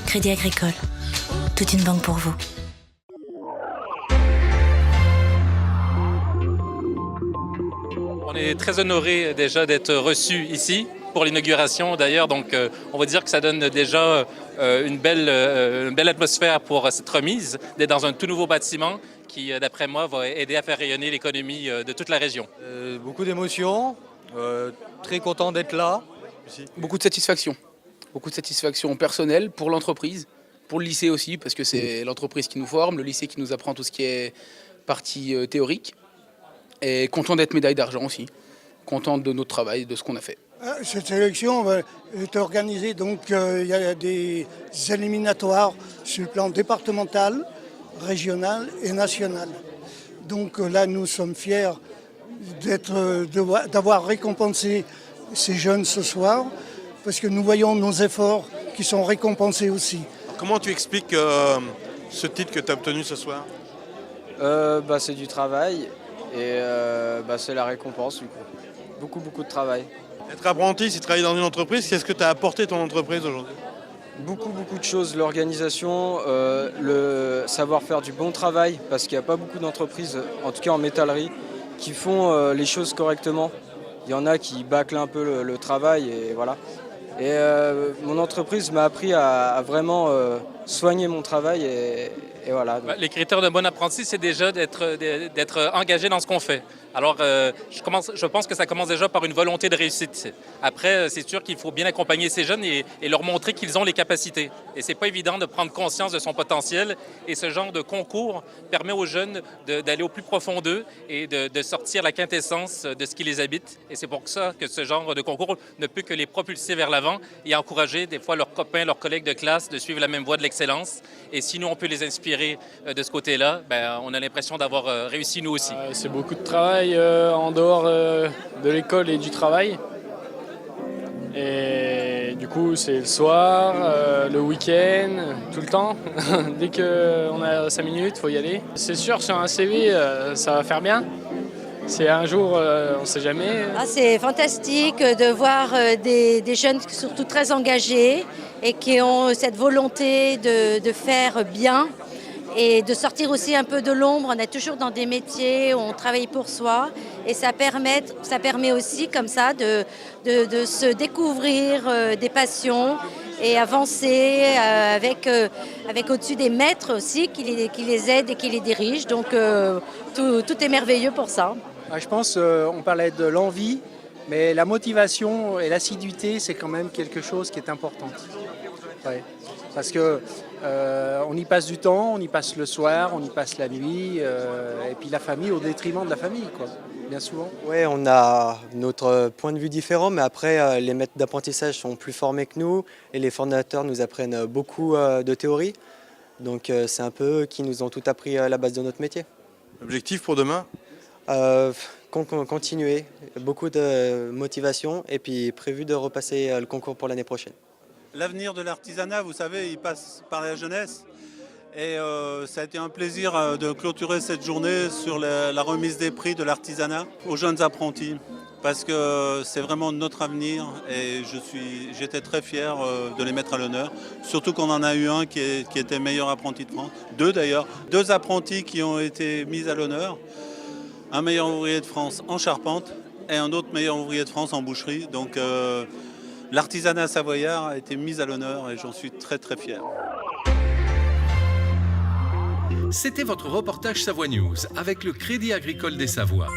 Crédit Agricole, toute une banque pour vous. On est très honorés déjà d'être reçus ici pour l'inauguration d'ailleurs, donc on va dire que ça donne déjà une belle atmosphère pour cette remise, d'être dans un tout nouveau bâtiment qui, d'après moi, va aider à faire rayonner l'économie de toute la région. Beaucoup d'émotions, très content d'être là. Beaucoup de satisfaction personnelle pour l'entreprise, pour le lycée aussi, parce que c'est l'entreprise qui nous forme, le lycée qui nous apprend tout ce qui est partie théorique. Et content d'être médaille d'argent aussi, content de notre travail, de ce qu'on a fait. Cette sélection est organisée, donc il y a des éliminatoires sur le plan départemental, régional et national. Donc là, nous sommes fiers d'avoir récompensé ces jeunes ce soir, parce que nous voyons nos efforts qui sont récompensés aussi. Comment tu expliques ce titre que tu as obtenu ce soir ? C'est du travail et c'est la récompense du coup. Beaucoup de travail. Être apprenti, c'est travailler dans une entreprise. Qu'est-ce que tu as apporté ton entreprise aujourd'hui ? Beaucoup de choses, l'organisation, le savoir faire du bon travail, parce qu'il n'y a pas beaucoup d'entreprises, en tout cas en métallerie, qui font les choses correctement. Il y en a qui bâclent un peu le travail et voilà. Et mon entreprise m'a appris à vraiment soigner mon travail et voilà. Les critères d'un bon apprenti, c'est déjà d'être engagé dans ce qu'on fait. Alors, je pense que ça commence déjà par une volonté de réussite. Après, c'est sûr qu'il faut bien accompagner ces jeunes et leur montrer qu'ils ont les capacités. Et c'est pas évident de prendre conscience de son potentiel. Et ce genre de concours permet aux jeunes d'aller au plus profond d'eux et de sortir la quintessence de ce qui les habite. Et c'est pour ça que ce genre de concours ne peut que les propulser vers l'avant et encourager des fois leurs copains, leurs collègues de classe de suivre la même voie de l'excellence. Et si nous, on peut les inspirer de ce côté-là, on a l'impression d'avoir réussi nous aussi. C'est beaucoup de travail en dehors de l'école et du travail. Et du coup, c'est le soir, le week-end, tout le temps. Dès qu'on a 5 minutes, il faut y aller. C'est sûr, sur un CV, ça va faire bien. C'est un jour, on ne sait jamais. C'est fantastique de voir des jeunes surtout très engagés et qui ont cette volonté de faire bien et de sortir aussi un peu de l'ombre. On est toujours dans des métiers où on travaille pour soi et ça permet aussi comme ça de se découvrir des passions et avancer avec au-dessus des maîtres aussi qui les aident et qui les dirigent. Donc tout est merveilleux pour ça. Je pense on parlait de l'envie, mais la motivation et l'assiduité, c'est quand même quelque chose qui est important. Ouais. Parce que on y passe du temps, on y passe le soir, on y passe la nuit, et puis la famille au détriment de la famille, quoi, bien souvent. Oui, on a notre point de vue différent, mais après, les maîtres d'apprentissage sont plus formés que nous et les formateurs nous apprennent beaucoup de théorie. Donc c'est un peu eux qui nous ont tout appris à la base de notre métier. L'objectif pour demain ? Continuer, beaucoup de motivation et puis prévu de repasser le concours pour l'année prochaine. L'avenir de l'artisanat, vous savez, il passe par la jeunesse. Et ça a été un plaisir de clôturer cette journée sur la remise des prix de l'artisanat aux jeunes apprentis. Parce que c'est vraiment notre avenir et j'étais très fier de les mettre à l'honneur. Surtout qu'on en a eu un qui était meilleur apprenti de France. Deux apprentis qui ont été mis à l'honneur. Un meilleur ouvrier de France en charpente et un autre meilleur ouvrier de France en boucherie. Donc l'artisanat savoyard a été mis à l'honneur et j'en suis très très fier. C'était votre reportage Savoie News avec le Crédit Agricole des Savoies.